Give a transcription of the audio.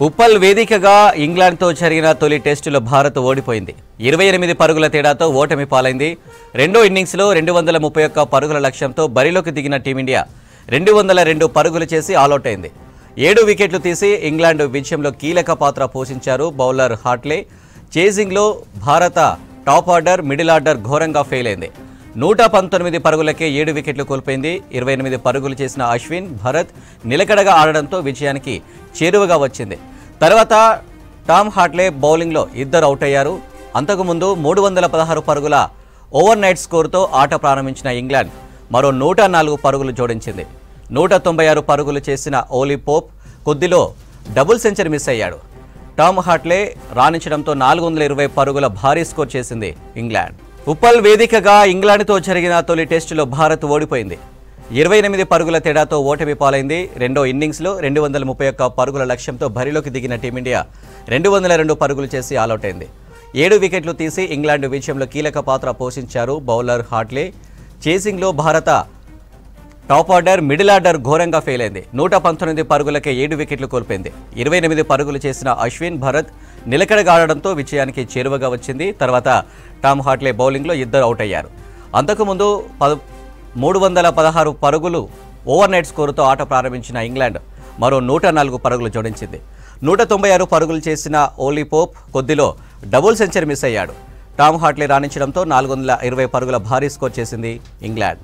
ఉప్పల్ వేదికగా ఇంగ్లాండ్తో జరిగిన తొలి టెస్టులో భారత్ ఓడిపోయింది. 28 పరుగుల తేడాతో ఓటమి పాలైంది. రెండో ఇన్నింగ్స్లో 231 పరుగుల లక్ష్యంతో బరిలోకి దిగిన టీమిండియా 202 పరుగులు చేసి ఆలౌట్ అయింది. 7 వికెట్లు తీసి ఇంగ్లాండ్ విజయంలో కీలక పాత్ర పోషించారు బౌలర్ హాట్లే. చేజింగ్లో భారత టాప్ ఆర్డర్, మిడిల్ ఆర్డర్ ఘోరంగా ఫెయిల్ అయింది. 119 పరుగులకే 7 వికెట్లు కోల్పోయింది. 28 పరుగులు చేసిన అశ్విన్, భరత్ నిలకడగా ఆడడంతో విజయానికి చేరువగా వచ్చింది. తర్వాత టామ్ హాట్లే బౌలింగ్లో ఇద్దరు అవుట్ అయ్యారు. అంతకుముందు 316 పరుగుల ఓవర్ నైట్ స్కోరుతో ఆట ప్రారంభించిన ఇంగ్లాండ్ మరో 104 పరుగులు జోడించింది. 196 పరుగులు చేసిన ఓలీ పోప్ కొద్దిలో డబుల్ సెంచరీ మిస్ అయ్యాడు. టామ్ హాట్లే రాణించడంతో 420 పరుగుల భారీ స్కోర్ చేసింది ఇంగ్లాండ్. ఉప్పల్ వేదికగా ఇంగ్లాండ్తో జరిగిన తొలి టెస్టులో భారత్ ఓడిపోయింది. 28 పరుగుల తేడాతో ఓటమి పాలైంది. రెండో ఇన్నింగ్స్లో 231 పరుగుల లక్ష్యంతో బరిలోకి దిగిన టీమిండియా 202 పరుగులు చేసి ఆలౌట్ అయింది. 7 వికెట్లు తీసి ఇంగ్లాండ్ విజయంలో కీలక పాత్ర పోషించారు బౌలర్ హాట్లే. చేసింగ్లో భారత టాప్ ఆర్డర్, మిడిల్ ఆర్డర్ ఘోరంగా ఫెయిల్ అయింది. 119 పరుగులకే 7 వికెట్లు కోల్పోయింది. 28 పరుగులు చేసిన అశ్విన్, భరత్ నిలకడగా ఆడడంతో విజయానికి చేరువగా వచ్చింది. తర్వాత టామ్ హాట్లే బౌలింగ్లో ఇద్దరు అవుట్ అయ్యారు. అంతకుముందు 316 పరుగులు ఓవర్ నైట్ స్కోరుతో ఆట ప్రారంభించిన ఇంగ్లాండ్ మరో 104 పరుగులు జోడించింది. 196 పరుగులు చేసిన ఓలీ పోప్ కొద్దిలో డబుల్ సెంచరీ మిస్ అయ్యాడు. టామ్ హాట్లే రాణించడంతో 420 పరుగుల భారీ స్కోర్ చేసింది ఇంగ్లాండ్.